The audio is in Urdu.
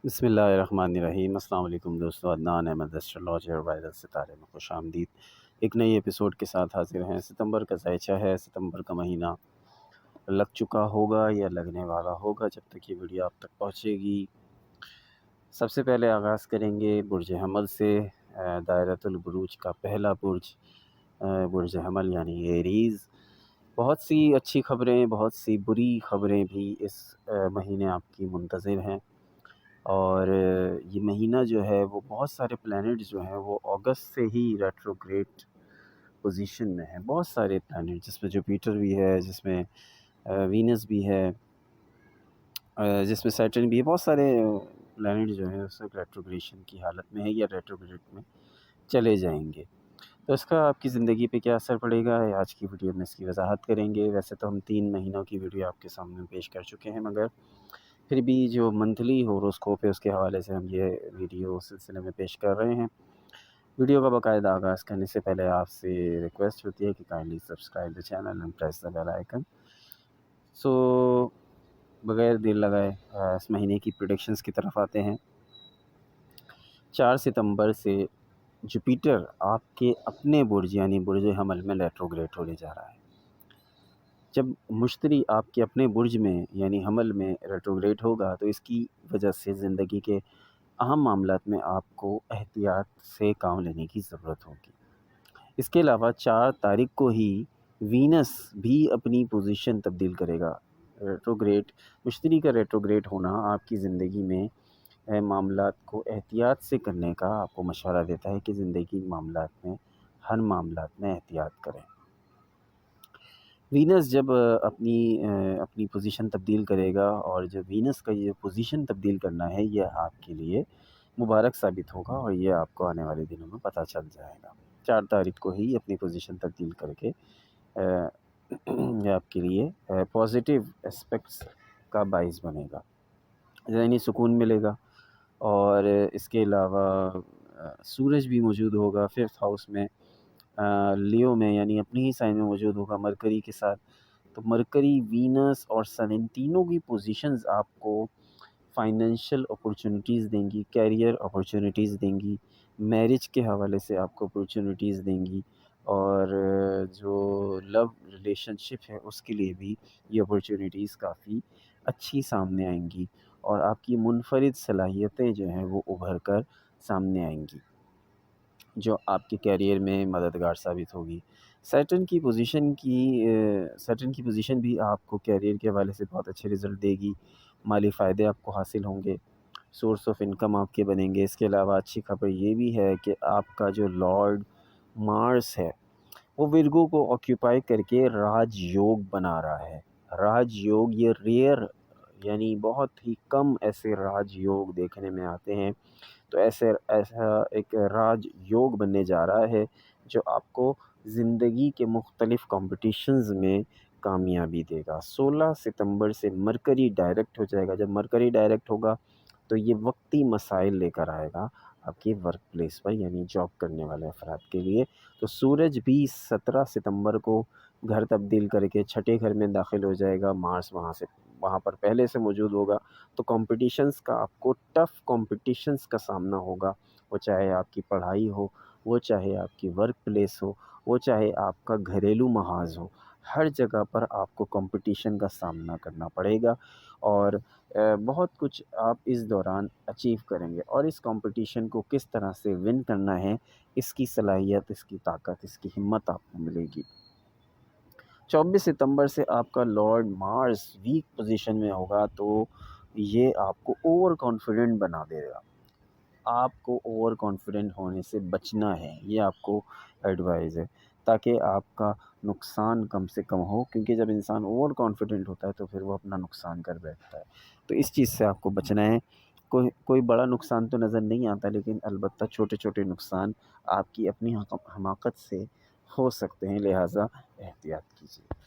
بسم اللہ الرحمن الرحیم۔ السلام علیکم دوستو، عدنان احمد ایسٹرولوجی اور وائرل ستارے میں خوش آمدید۔ ایک نئی ایپیسوڈ کے ساتھ حاضر ہیں۔ ستمبر کا ذائچہ ہے، ستمبر کا مہینہ لگ چکا ہوگا یا لگنے والا ہوگا جب تک یہ ویڈیو آپ تک پہنچے گی۔ سب سے پہلے آغاز کریں گے برج حمل سے۔ دائرۃ البروج کا پہلا برج برج حمل یعنی ایریز۔ بہت سی اچھی خبریں، بہت سی بری خبریں بھی اس مہینے آپ کی منتظر ہیں، اور یہ مہینہ جو ہے وہ بہت سارے پلینٹس جو ہیں وہ اگست سے ہی ریٹروگریڈ پوزیشن میں ہیں۔ بہت سارے پلینٹ جس میں جوپیٹر بھی ہے، جس میں وینس بھی ہے، جس میں سیٹرن بھی ہے۔ بہت سارے پلینٹ جو ہیں اس وقت ریٹروگریشن کی حالت میں ہے یا ریٹروگریڈ میں چلے جائیں گے۔ تو اس کا آپ کی زندگی پہ کیا اثر پڑے گا، آج کی ویڈیو میں اس کی وضاحت کریں گے۔ ویسے تو ہم 3 مہینوں کی ویڈیو آپ کے سامنے پیش کر چکے ہیں، مگر پھر بھی جو منتھلی ہوروسکوپ ہے اس کے حوالے سے ہم یہ ویڈیو سلسلے میں پیش کر رہے ہیں۔ ویڈیو کا باقاعدہ آغاز کرنے سے پہلے آپ سے ریکویسٹ ہوتی ہے کہ kindly subscribe the channel and press the bell icon. بغیر دیر لگائے اس مہینے کی پریڈکشنز کی طرف آتے ہیں۔ 4 ستمبر سے جوپیٹر آپ کے اپنے برج یعنی برج حمل میں ریٹروگریڈ ہونے جا رہا ہے۔ جب مشتری آپ کے اپنے برج میں یعنی حمل میں ریٹروگریڈ ہوگا تو اس کی وجہ سے زندگی کے اہم معاملات میں آپ کو احتیاط سے کام لینے کی ضرورت ہوگی۔ اس کے علاوہ 4 تاریخ کو ہی وینس بھی اپنی پوزیشن تبدیل کرے گا۔ ریٹروگریڈ مشتری کا ریٹروگریڈ ہونا آپ کی زندگی میں معاملات کو احتیاط سے کرنے کا آپ کو مشورہ دیتا ہے کہ زندگی معاملات میں ہر معاملات میں احتیاط کریں۔ وینس جب اپنی پوزیشن تبدیل کرے گا، اور جب وینس کا یہ پوزیشن تبدیل کرنا ہے یہ آپ کے لیے مبارک ثابت ہوگا، اور یہ آپ کو آنے والے دنوں میں پتہ چل جائے گا۔ 4 تاریخ کو ہی اپنی پوزیشن تبدیل کر کے یہ آپ کے لیے پازیٹیو اسپیکٹس کا باعث بنے گا، ذہنی سکون ملے گا۔ اور اس کے علاوہ سورج بھی موجود ہوگا 5th ہاؤس میں، لیو میں، یعنی اپنی ہی سائن میں موجود ہوگا مرکری کے ساتھ۔ تو مرکری، وینس اور سن ان تینوں کی پوزیشنز آپ کو فائنینشیل اپورچونیٹیز دیں گی، کیریئر اپورچونیٹیز دیں گی، میرج کے حوالے سے آپ کو اپورچونیٹیز دیں گی، اور جو لو ریلیشن شپ ہے اس کے لیے بھی یہ اپورچونیٹیز کافی اچھی سامنے آئیں گی، اور آپ کی منفرد صلاحیتیں جو ہیں وہ ابھر کر سامنے آئیں گی جو آپ کے کیریئر میں مددگار ثابت ہوگی۔ سیٹرن کی پوزیشن بھی آپ کو کیریئر کے حوالے سے بہت اچھے رزلٹ دے گی، مالی فائدے آپ کو حاصل ہوں گے، سورس آف انکم آپ کے بنیں گے۔ اس کے علاوہ اچھی خبر یہ بھی ہے کہ آپ کا جو لارڈ مارس ہے وہ ورگو کو آکیوپائی کر کے راج یوگ بنا رہا ہے۔ راج یوگ یہ ریئر یعنی بہت ہی کم ایسے راج یوگ دیکھنے میں آتے ہیں، تو ایسا ایک راج یوگ بننے جا رہا ہے جو آپ کو زندگی کے مختلف کمپٹیشنز میں کامیابی دے گا۔ 16 ستمبر سے مرکری ڈائریکٹ ہو جائے گا۔ جب مرکری ڈائریکٹ ہوگا تو یہ وقتی مسائل لے کر آئے گا آپ کی ورک پلیس پر، یعنی جاب کرنے والے افراد کے لیے۔ تو سورج بھی 17 ستمبر کو گھر تبدیل کر کے 6ٹھے گھر میں داخل ہو جائے گا، مارس وہاں پر پہلے سے موجود ہوگا۔ تو کمپٹیشنز کا آپ کو ٹف کمپٹیشنز کا سامنا ہوگا، وہ چاہے آپ کی پڑھائی ہو، وہ چاہے آپ کی ورک پلیس ہو، وہ چاہے آپ کا گھریلو محاذ ہو، ہر جگہ پر آپ کو کمپٹیشن کا سامنا کرنا پڑے گا، اور بہت کچھ آپ اس دوران اچیو کریں گے، اور اس کمپٹیشن کو کس طرح سے ون کرنا ہے اس کی صلاحیت، اس کی طاقت، اس کی ہمت آپ کو ملے گی۔ 24 ستمبر سے آپ کا لارڈ مارس ویک پوزیشن میں ہوگا، تو یہ آپ کو اوور کانفیڈنٹ بنا دے گا۔ آپ کو اوور کانفیڈنٹ ہونے سے بچنا ہے، یہ آپ کو ایڈوائز ہے، تاکہ آپ کا نقصان کم سے کم ہو، کیونکہ جب انسان اوور کانفیڈنٹ ہوتا ہے تو پھر وہ اپنا نقصان کر بیٹھتا ہے۔ تو اس چیز سے آپ کو بچنا ہے۔ کوئی بڑا نقصان تو نظر نہیں آتا، لیکن البتہ چھوٹے چھوٹے نقصان آپ کی اپنی حماقت سے ہو سکتے ہیں، لہٰذا احتیاط کیجیے۔